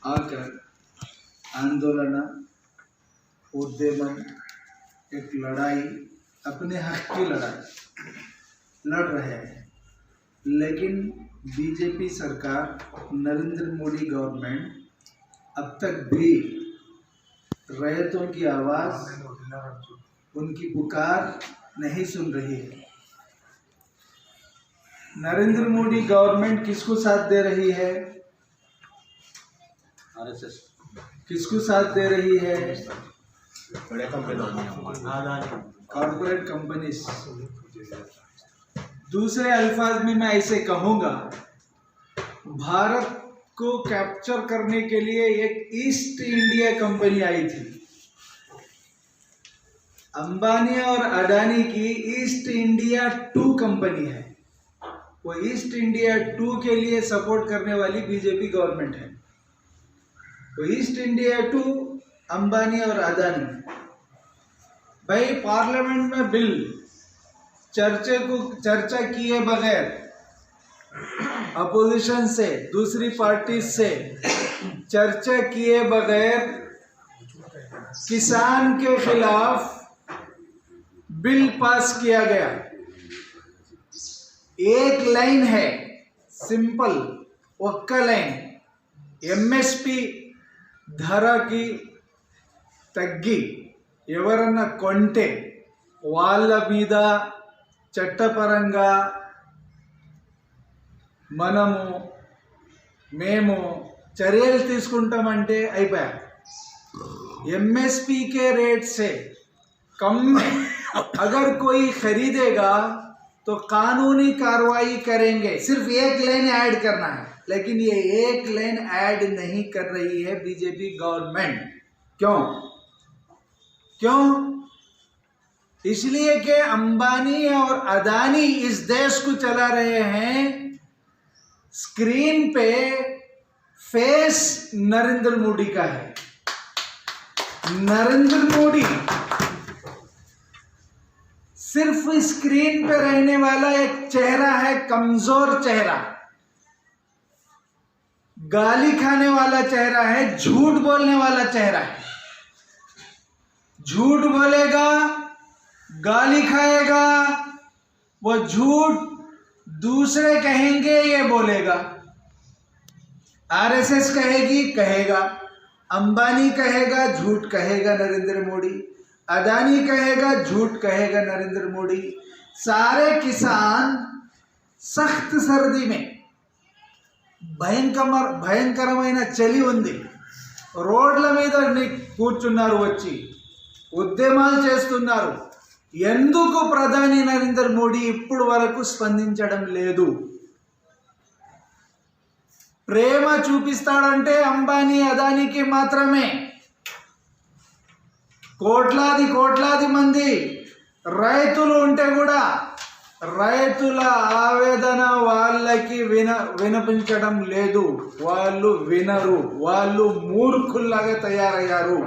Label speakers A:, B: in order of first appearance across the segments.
A: आकर आंदोलन, उद्यमन, एक लड़ाई, अपने हक की लड़ाई लड़ रहे हैं। लेकिन बीजेपी सरकार, नरेंद्र मोदी गवर्नमेंट अब तक भी रैयतों की आवाज़, उनकी पुकार नहीं सुन रही है। नरेंद्र मोदी गवर्नमेंट किसको साथ दे रही है? आरएसएस। किसको साथ दे रही है? बड़े कॉर्पोरेट कंपनीज। दूसरे अल्फाज में मैं ऐसे कहूँगा, भारत को कैप्चर करने के लिए एक ईस्ट इंडिया कंपनी आई थी। अंबानी और अडानी की ईस्ट इंडिया 2 कंपनी है। वो ईस्ट इंडिया 2 के लिए सपोर्ट करने वाली बीजेपी गवर्नमेंट है। वो ईस्ट इंडिया 2 अंबानी और अडानी भाई पार्लियामेंट में बिल चर्चा किए बगैर, अपोजिशन से, दूसरी पार्टी से चर्चा किए बगैर किसान के खिलाफ बिल पास किया गया। एक लाइन है, सिंपल ఒక్క लाइन, ఎంఎస్పి ధరకి తగ్గి ఎవరన్నా కొంటే వాళ్ళ మీద చట్టపరంగా మేము చర్యలు తీసుకుంటామంటే అయిపోయా। एमएसपी के रेट से कम में अगर कोई खरीदेगा तो कानूनी कार्रवाई करेंगे। सिर्फ एक लाइन ऐड करना है, लेकिन ये एक लाइन ऐड नहीं कर रही है बीजेपी गवर्नमेंट। क्यों? इसलिए कि अंबानी और अदानी इस देश को चला रहे हैं। स्क्रीन पे फेस नरेंद्र मोदी का है। नरेंद्र मोदी सिर्फ स्क्रीन पे रहने वाला एक चेहरा है, कमजोर चेहरा, गाली खाने वाला चेहरा है, झूठ बोलने वाला चेहरा है। झूठ बोलेगा, गाली खाएगा, वो झूठ दूसरे कहेंगे ये बोलेगा। आरएसएस कहेगी, कहेगा। अंबानी कहेगा, झूठ कहेगा नरेंद्र मोदी। अदानी कहेगा, झूठ कहेगा नरेंद्र मोदी। सारे किसान सख्त सर्दी में భయంకరమైన చలి ఉంది, రోడ్ల మీద కూర్చున్నారు, వచ్చి ఉద్యమాలు చేస్తున్నారు। ఎందుకు ప్రధాని నరేంద్ర మోడీ ఇప్పుడు వరకు స్పందించడం లేదు? ప్రేమ చూపిస్తాడంటే అంబానీ అదానికి మాత్రమే। కోట్లాది మంది రైతులు ఉంటే కూడా రైతుల ఆవేదన వాళ్ళకి వినిపించడం లేదు। వాళ్ళు వినరు, వాళ్ళు మూర్ఖుల్లాగా తయారయ్యారు।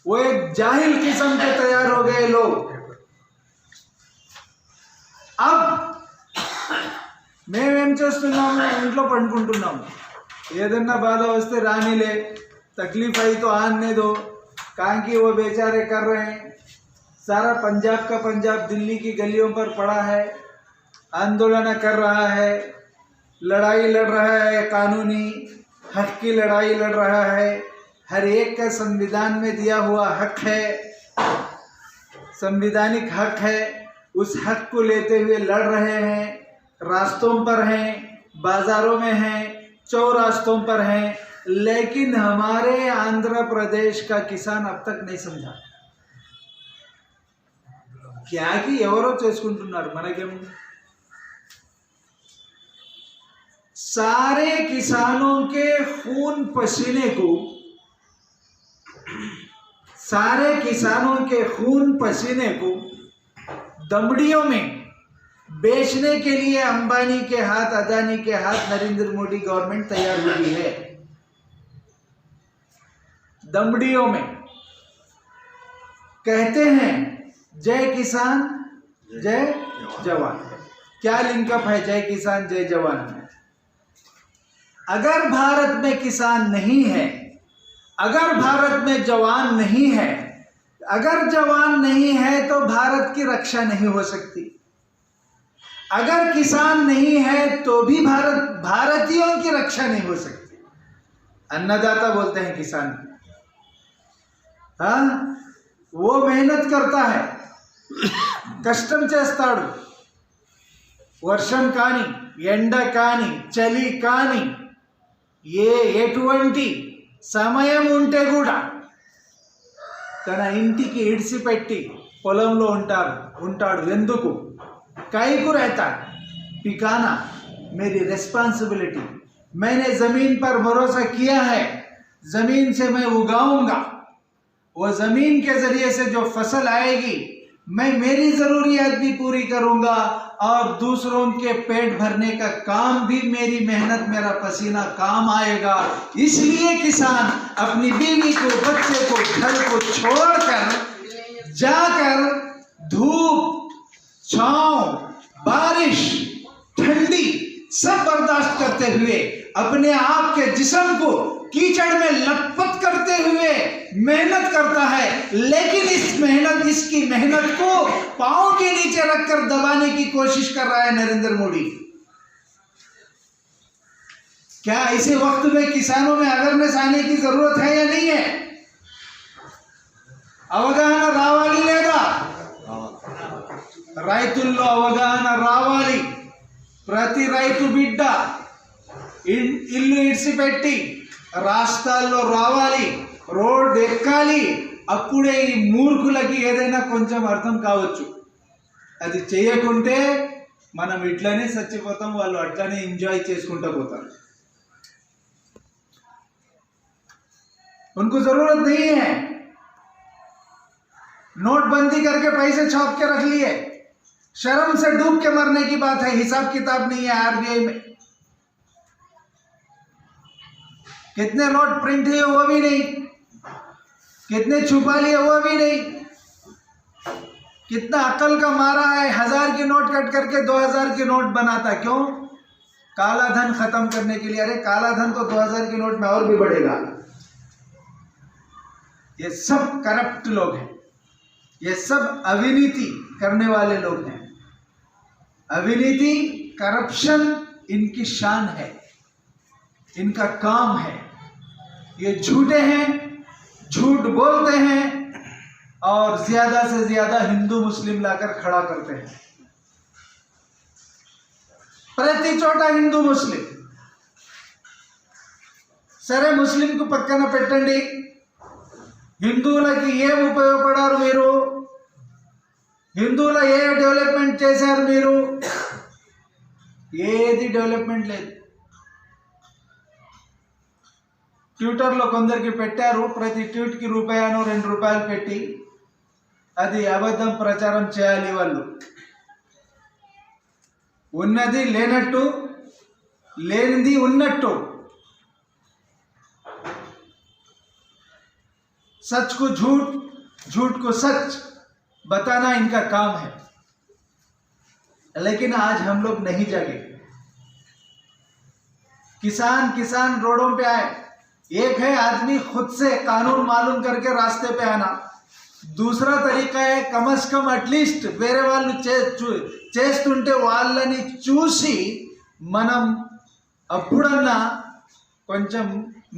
A: वो एक जाहिल किस्म के तैयार हो गए लोग। अब మేమేం చేస్తున్నాము? ఇంట్లో పండుకుంటున్నాము। ఏదన్నా బాధ వస్తే రానిలే, तकलीफ आई तो आने दो, कहाँ की वो बेचारे कर रहे हैं। सारा पंजाब का पंजाब दिल्ली की गलियों पर पड़ा है, आंदोलन कर रहा है, लड़ाई लड़ रहा है, कानूनी हक की लड़ाई लड़ रहा है। हर एक का संविधान में दिया हुआ हक है, संवैधानिक हक है। उस हक को लेते हुए लड़ रहे हैं, रास्तों पर हैं, बाजारों में हैं, चौरास्तों पर हैं। लेकिन हमारे आंध्र प्रदेश का किसान अब तक नहीं समझा। क्या कि ఎవరో చేసుకుంటున్నారు, మనకేం। सारे किसानों के खून पसीने को, सारे किसानों के खून पसीने को दमड़ियों में बेचने के लिए अंबानी के हाथ, अदानी के हाथ नरेंद्र मोदी गवर्नमेंट तैयार हुई है। दमड़ियों में कहते हैं जय किसान जय जवान। क्या लिंकअप है जय किसान जय जवान में? अगर भारत में किसान नहीं है, अगर भारत में जवान नहीं है, अगर जवान नहीं है तो भारत की रक्षा नहीं हो सकती। अगर किसान नहीं है तो भी भारतीयों की रक्षा नहीं हो सकती। अन्नदाता बोलते हैं किसान को। हाँ, वो मेहनत करता है, కష్టం చేస్తాడు, వర్షం కానీ ఎండ కానీ చలి కానీ ఎటువంటి సమయం ఉంటే కూడా తన ఇంటికి ఇడిసిపెట్టి పొలంలో ఉంటాడు. ఎందుకు? काहे रहता है? पिकाना मेरी रिस्पॉन्सिबिलिटी, मैंने जमीन पर भरोसा किया है, जमीन से मैं उगाऊंगा, वो जमीन के जरिए से जो फसल आएगी मैं मेरी जरूरियात भी पूरी करूंगा और दूसरों के पेट भरने का काम भी मेरी मेहनत, मेरा पसीना काम आएगा। इसलिए किसान अपनी बीवी को, बच्चे को, घर को छोड़कर जाकर धूप, छांव, बारिश, ठंडी सब बर्दाश्त करते हुए अपने आप के जिस्म को कीचड़ में लथपथ करते हुए मेहनत करता है। लेकिन इसकी मेहनत को पांव के नीचे रखकर दबाने की कोशिश कर रहा है नरेंद्र मोदी। क्या ऐसे वक्त में किसानों में अवेयरनेस आने की जरूरत है या नहीं है? అవగాహన రావాలి లేదా? రైతుల్లో అవగాహన రావాలి. ప్రతి రైతు బిడ్డ ఇల్లు ఇడిసిపెట్టి రాష్ట్రాల్లో రావాలి, రోడ్ ఎక్కాలి. అప్పుడే ఈ మూర్ఖులకి ఏదైనా కొంచెం అర్థం కావచ్చు. అది చేయకుంటే మనం ఇట్లనే చచ్చిపోతాం, వాళ్ళు అట్లనే ఎంజాయ్ చేసుకుంటూ పోతారు. उनको जरूरत नहीं है. नोटबंदी करके पैसे छाप के रख लिए, शर्म से डूब के मरने की बात है. हिसाब किताब नहीं है आरबीआई में. कितने नोट प्रिंट हुए वो भी नहीं, कितने छुपा लिए वो भी नहीं. कितना अकल का मारा है, 1000 की नोट कट करके 2000 की नोट बनाता. क्यों? काला धन खत्म करने के लिए. अरे काला धन तो 2000 की नोट में और भी बढ़ेगा. ये सब करप्ट लोग हैं, ये सब अविनीति करने वाले लोग हैं. अविनीति, करप्शन इनकी शान है, इनका काम है. ये झूठे हैं, झूठ बोलते हैं और ज्यादा से ज्यादा हिंदू मुस्लिम लाकर खड़ा करते हैं. ప్రతి చోట హిందూ ముస్లిం. సరే ముస్లింకు పక్కన పెట్టండి, హిందువులకి ఏం ఉపయోగపడారు మీరు? హిందువుల ఏ డెవలప్మెంట్ చేశారు మీరు? ఏది డెవలప్మెంట్ లేదు. ట్విట్టర్లో కొందరికి పెట్టారు, ప్రతి ట్వీట్కి రూపాయనో 2 రూపాయలు పెట్టి అది అబద్ధం ప్రచారం చేయాలి. వాళ్ళు ఉన్నది లేనట్టు, లేనిది ఉన్నట్టు, सच को झूठ, झूठ को सच बताना इनका काम है. लेकिन आज हम लोग नहीं जागे. किसान रोडों पे आए. एक है आदमी खुद से कानून मालूम करके रास्ते पे आना, दूसरा तरीका है कम से कम अटलीस्ट వేరే వాళ్ళు చేస్తుంటే వాళ్ళని చూసి మనం అప్పుడన్నా కొంచెం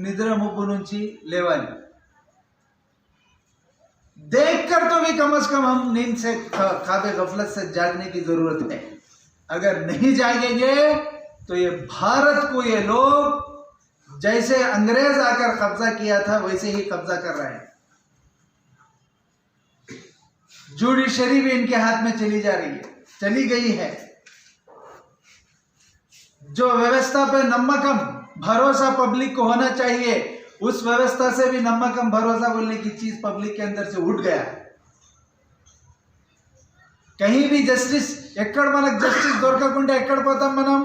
A: నిద్ర ముప్పు నుంచి లేవాలి. देखकर तो भी कम से कम हम नींद से, ख्वाबे गफलत से जागने की जरूरत है. अगर नहीं जागेंगे तो ये भारत को ये लोग जैसे अंग्रेज आकर कब्जा किया था वैसे ही कब्जा कर रहे हैं. जुडिशरी भी इनके हाथ में चली जा रही है, चली गई है. जो व्यवस्था पे नम्मकम भरोसा पब्लिक को होना चाहिए, उस व्यवस्था से भी नम्मकम भरोसा बोलने की चीज पब्लिक के अंदर से उठ गया. कहीं भी जस्टिस, ఎక్కడ మనకు జస్టిస్ దొరకకుండా ఎక్కడ పోతాం మనం?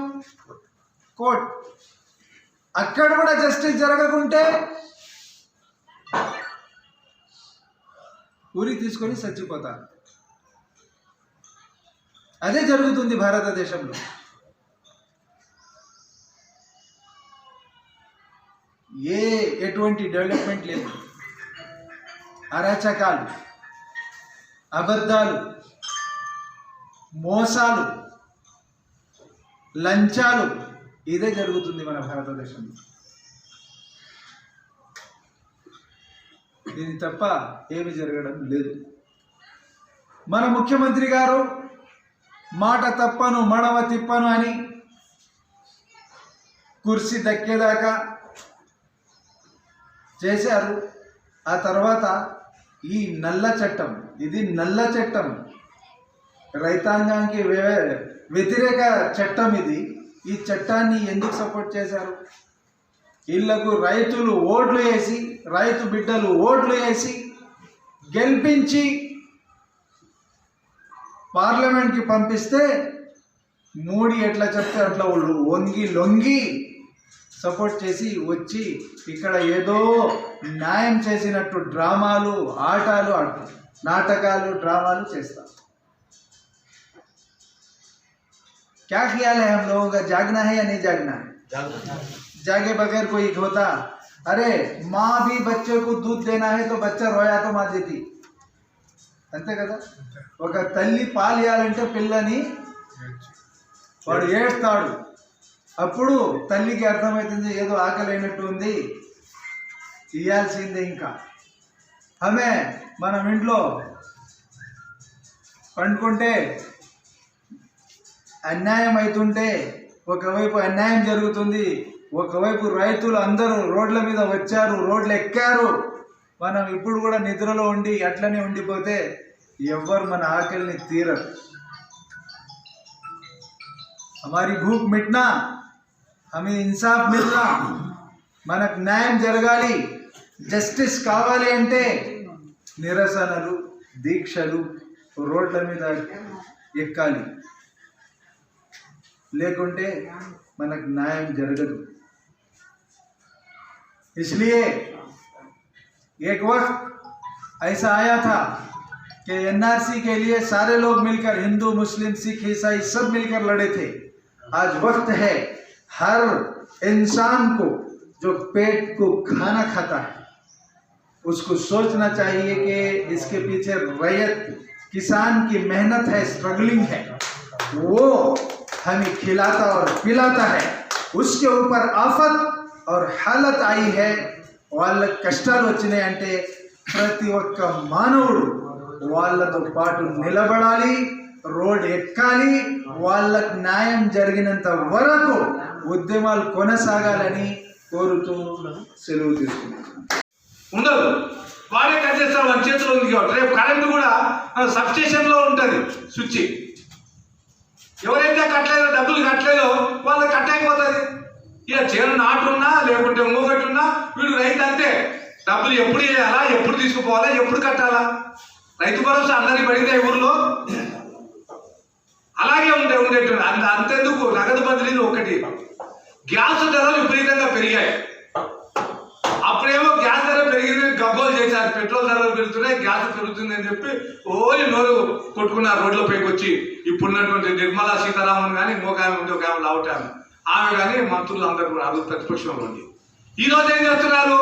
A: కోర్ట్. అక్కడ కూడా జస్టిస్ జరగకుంటే ఊరి తీసుకొని చచ్చిపోతారు. అదే జరుగుతుంది భారతదేశంలో. ఎటువంటి డెవలప్మెంట్ లేదు. అరాచకాలు, అబద్ధాలు, మోసాలు, లంచాలు, ఇదే జరుగుతుంది మన భారతదేశంలో. దీని తప్ప ఏమి జరగడం లేదు. మన ముఖ్యమంత్రి గారు మాట తప్పను మడమ తిప్పను అని కుర్చీ దక్కేదాకా చేశారు. ఆ తర్వాత ఈ నల్ల చట్టం, ఇది నల్ల చట్టం, రైతాంగానికి వ్యతిరేక చట్టం ఇది. ఈ చట్టాన్ని ఎందుకు సపోర్ట్ చేశారు? వీళ్లకు రైతులు ఓట్లు వేసి, రైతు బిడ్డలు ఓట్లు వేసి గెలిపించి పార్లమెంట్కి పంపిస్తే మోడీ ఎట్లా చెప్తే అట్లా వాళ్ళు వంగి లొంగి సపోర్ట్ చేసి వచ్చి ఇక్కడ ఏదో న్యాయం చేసినట్టు డ్రామాలు, ఆటలు ఆడుతారు, నాటకాలు, డ్రామాలు చేస్తారు. क्या ख्याल है हम लोगों का, जागना है या नहीं जागना है? जागे बगैर कोई होता? अरे माँ भी बच्चे को दूध देना है तो बच्चा रोया तो माँ देती, అంతే కదా. ఒక తల్లి పాలు ఇవ్వాలంటే పిల్లని వాడు ఏడుస్తాడు. అప్పుడు తల్లికి అర్థమవుతుంది ఏదో ఆకలి ఉంది, ఇవ్వాల్సిందే. ఇంకా ఆమె మనం ఇంట్లో పండుకుంటే అన్యాయం అవుతుంటే ఒకవైపు అన్యాయం జరుగుతుంది, ఒకవైపు రైతులు అందరూ రోడ్ల మీద వచ్చారు, రోడ్లు ఎక్కారు. మనం ఇప్పుడు కూడా నిద్రలో ఉండి అట్లనే ఉండిపోతే ఎవ్వరు మన ఆకలిని తీరరు. हमारी भूख मिटना, हमें इंसाफ मिलना, మనకు న్యాయం జరగాలి, జస్టిస్ కావాలి అంటే నిరసనలు, దీక్షలు, రోడ్ల మీద ఎక్కాలి. లేకుంటే మనకు న్యాయం జరగదు. इसलिए एक वक्त ऐसा आया था कि एनआरसी के लिए सारे लोग मिलकर, हिंदू, मुस्लिम, सिख, ईसाई सब मिलकर लड़े थे. आज वक्त है हर इंसान को जो पेट को खाना खाता है उसको सोचना चाहिए कि इसके पीछे रैयत, किसान की मेहनत है, स्ट्रगलिंग है, वो हमें खिलाता और पिलाता है. उसके ऊपर आफत और हालत आई है, వాళ్ళకి కష్టాలు వచ్చినాయి అంటే ప్రతి ఒక్క మానవుడు వాళ్ళతో పాటు నిలబడాలి, రోడ్ ఎక్కాలి. వాళ్ళకు న్యాయం జరిగినంత వరకు ఉద్యమాలు కొనసాగాలని కోరుతూ సెలవు తీసుకుంటున్నాను.
B: ఉండదు, వాడే కట్ చేస్తారు, వాళ్ళ చేతిలో ఉంది కాబట్టి. రేపు కరెంటు కూడా సబ్స్టేషన్లో ఉంటుంది స్విచ్. ఎవరైతే కట్టలేదో, డబ్బులు కట్టలేదో వాళ్ళకి కట్ అయిపోతుంది. ఇక చేను నాటున్నా లేకుంటే మూగట్టున్నా వీడు రైతు అంతే. డబ్బులు ఎప్పుడు వేయాలా, ఎప్పుడు తీసుకుపోవాలా, ఎప్పుడు కట్టాలా? రైతు భరోసా అందరికి పడిందే ఊర్లో, అలాగే ఉండేట్టు. అంతెందుకు, నగదు బదిలీలు ఒకటి. గ్యాస్ ధరలు విపరీతంగా పెరిగాయి. అప్పుడేమో గ్యాస్ ధర పెరిగింది గబ్బోలు చేశారు, పెట్రోల్ ధరలు పెరుగుతున్నాయి, గ్యాస్ పెరుగుతుంది అని చెప్పి ఓన్లీ నోరు కొట్టుకున్నారు రోడ్ల పైకి వచ్చి. ఇప్పుడున్నటువంటి నిర్మలా సీతారామన్ కానీ ఇంకొక ఆమె ఉంది, ఒక ఆమె లావుటామె, ఆమె కానీ మంత్రులు అందరూ కూడా అది ప్రతిపక్షంలో ఉంది. ఈరోజు ఏం చేస్తున్నారు?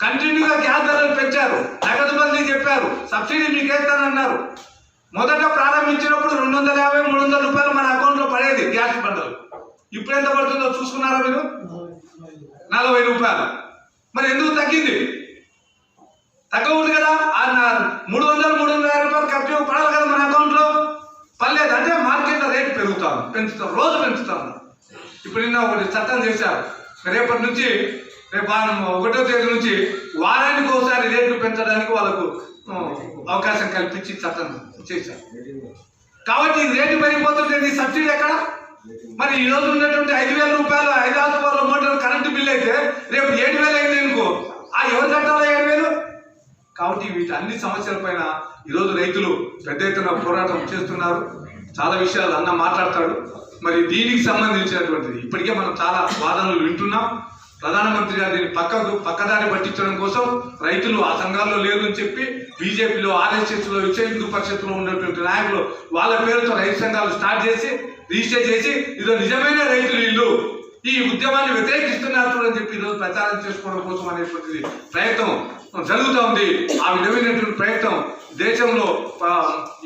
B: కంటిన్యూగా గ్యాస్ ధరలు పెంచారు, నగదు బదిలీ చెప్పారు, సబ్సిడీ మీకు వేస్తానన్నారు. మొదట ప్రారంభించినప్పుడు 250-300 రూపాయలు మన అకౌంట్లో పడేది గ్యాస్ బండలు. ఇప్పుడు ఎంత పడుతుందో చూసుకున్నారా మీరు? 40 రూపాయలు. మరి ఎందుకు తగ్గింది? తగ్గకూడదు కదా. 300-350 రూపాయలు ఖర్చు పడాలి కదా మన అకౌంట్లో. పర్లేదు అంటే మార్కెట్లో రేటు పెంచుతాం, రోజు పెంచుతాం. ఇప్పుడు నిన్న ఒకటి చట్టం చేశారు, రేపటి నుంచి, రేపు 1వ తేదీ నుంచి వారానికి ఒకసారి రేట్లు పెంచడానికి వాళ్ళకు అవకాశం కల్పించి చట్టం చేశారు. కాబట్టి రేటు పెరిగిపోతుంటే సబ్సిడీ ఎక్కడ? మరి ఈ రోజు ఉన్నటువంటి 5,000 రూపాయలు 5 హార్స్ మోటార్ కరెంటు బిల్ అయితే రేపు 7,000 అయింది అనుకో, ఎవరు కట్టాలా 7,000? కాబట్టి వీటి అన్ని సమస్యల పైన ఈరోజు రైతులు పెద్ద ఎత్తున పోరాటం చేస్తున్నారు. చాలా విషయాలు అన్న మాట్లాడతాడు. మరి దీనికి సంబంధించినటువంటిది ఇప్పటికే మనం చాలా వాదనలు వింటున్నాం. ప్రధానమంత్రి గారు దీన్ని పక్కదారి పట్టించడం కోసం రైతులు ఆ సంఘాల్లో లేరు అని చెప్పి బీజేపీలో, ఆర్ఎస్ఎస్లో, విశ్వ హిందూ పరిషత్తులో ఉన్నటువంటి నాయకులు వాళ్ళ పేరుతో రైతు సంఘాలు స్టార్ట్ చేసి రిజిస్టర్ చేసి ఇదో నిజమైన రైతులు ఇల్లు, ఈ ఉద్యమాన్ని వ్యతిరేకిస్తున్నారు అని చెప్పి ఈరోజు ప్రచారం చేసుకోవడం కోసం అనేటువంటిది ప్రయత్నం జరుగుతూ ఉంది. ఆ విధమైనటువంటి ప్రయత్నం దేశంలో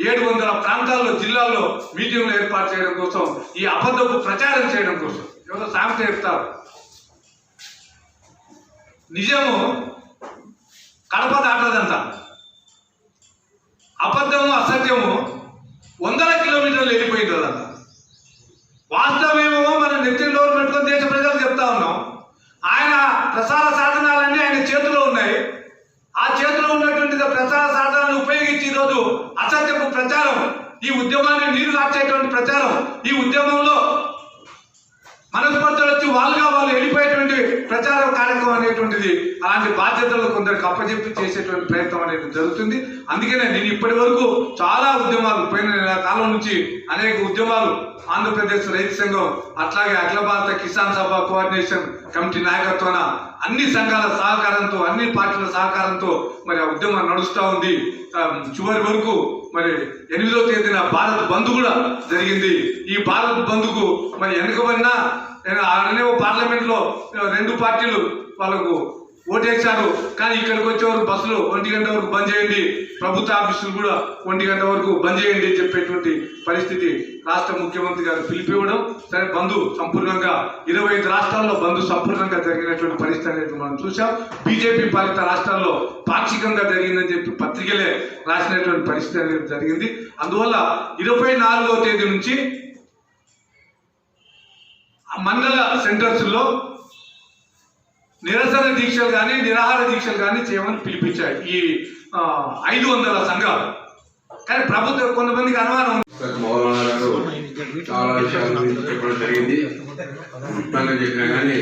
B: 700 ప్రాంతాల్లో జిల్లాల్లో మీటింగ్లు ఏర్పాటు చేయడం కోసం, ఈ అబద్ధపు ప్రచారం చేయడం కోసం. ఎవరో సామెత చెప్తారు, నిజము కడప దాటదంట, అబద్ధము అసత్యము 100 కిలోమీటర్లు వెళ్ళిపోయిందంట. వాస్తవమేమో మనం నెత్తిలో పెట్టుకొని దేశ ప్రజలకు చెప్తా ఉన్నాం. ఆయన ప్రసార సాధనాలన్నీ ఆయన చేతిలో ఉన్నాయి. ఆ చేతిలో ఉన్నటువంటి ప్రచార సాధనాలను ఉపయోగించి ఈరోజు అసత్యపు ప్రచారం, ఈ ఉద్యమాన్ని నీరు కార్చేటువంటి ప్రచారం, ఈ ఉద్యమంలో మనస్పర్ధలు వచ్చి వాళ్ళు వెళ్ళిపోయేటువంటి ప్రచార కార్యక్రమం అనేటువంటిది, అలాంటి బాధ్యతలు కొందరికి అప్పచెప్పి చేసేటువంటి ప్రయత్నం అనేది జరుగుతుంది. అందుకనే నేను ఇప్పటి వరకు చాలా ఉద్యమాలు, పోయిన కాలం నుంచి అనేక ఉద్యమాలు, ఆంధ్రప్రదేశ్ రైతు సంఘం, అట్లాగే అఖిల భారత కిసాన్ సభ కోఆర్డినేషన్ కమిటీ నాయకత్వాన అన్ని సంఘాల సహకారంతో, అన్ని పార్టీల సహకారంతో మరి ఆ ఉద్యమం నడుస్తూ ఉంది. చివరి వరకు మరి 8వ తేదీన భారత్ బంద్ కూడా జరిగింది. ఈ భారత్ బంద్కు మరి వెనుకబడిన పార్లమెంట్ లో 2 పార్టీలు వాళ్ళకు ఓటేశారు. కానీ ఇక్కడికి వచ్చేవారు బస్సులు 1 గంట వరకు బంద్ చేయండి, ప్రభుత్వ ఆఫీసులు కూడా 1 గంట వరకు బంద్ చేయండి అని చెప్పేటువంటి పరిస్థితి రాష్ట్ర ముఖ్యమంత్రి గారు పిలిపివ్వడం. సరే, బంద్ సంపూర్ణంగా 25 రాష్ట్రాల్లో బంద్ సంపూర్ణంగా జరిగినటువంటి పరిస్థితి అనేది మనం చూసాం. బీజేపీ పాలిత రాష్ట్రాల్లో పాక్షికంగా జరిగిందని చెప్పి పత్రికలే రాసినటువంటి పరిస్థితి అనేది జరిగింది. అందువల్ల 24వ తేదీ నుంచి మండల సెంటర్స్ లో నిరసన దీక్షలు కానీ నిరాహార దీక్షలు కానీ చేయమని పిలిపించాయి ఈ 500 సంఘాలు. కానీ ప్రభుత్వం కొంతమందికి అనుమానం
C: చాలా విషయాల గురించి చెప్పడం జరిగింది. క్లుప్తంగా చెప్పినా కానీ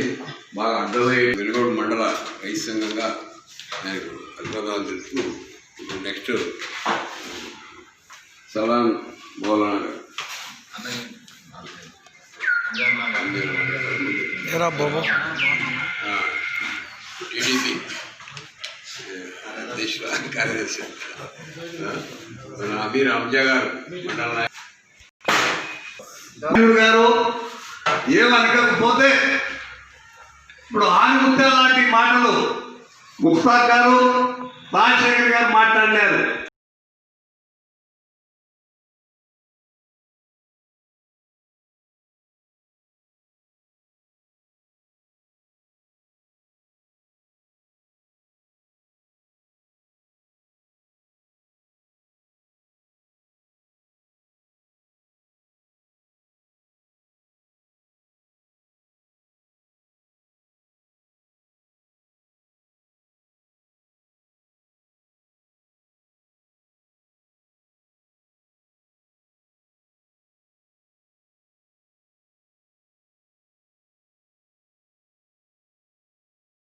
C: బాగా అర్థమయ్యే వెలుగోడు మండల రైతు సంఘంగా నేను అద్భుతాలు తెలుస్తూ ఇప్పుడు నెక్స్ట్ సలాం బోలన టీడీపీ దేశ కార్యదర్శి మన అబీర్ అబ్జా గారు మండల
D: గారు ఏమనకపోతే ఇప్పుడు ఆనిముత్యాల లాంటి మాటలు ముక్తార్ గారు రాజశేఖర్ గారు మాట్లాడినారు.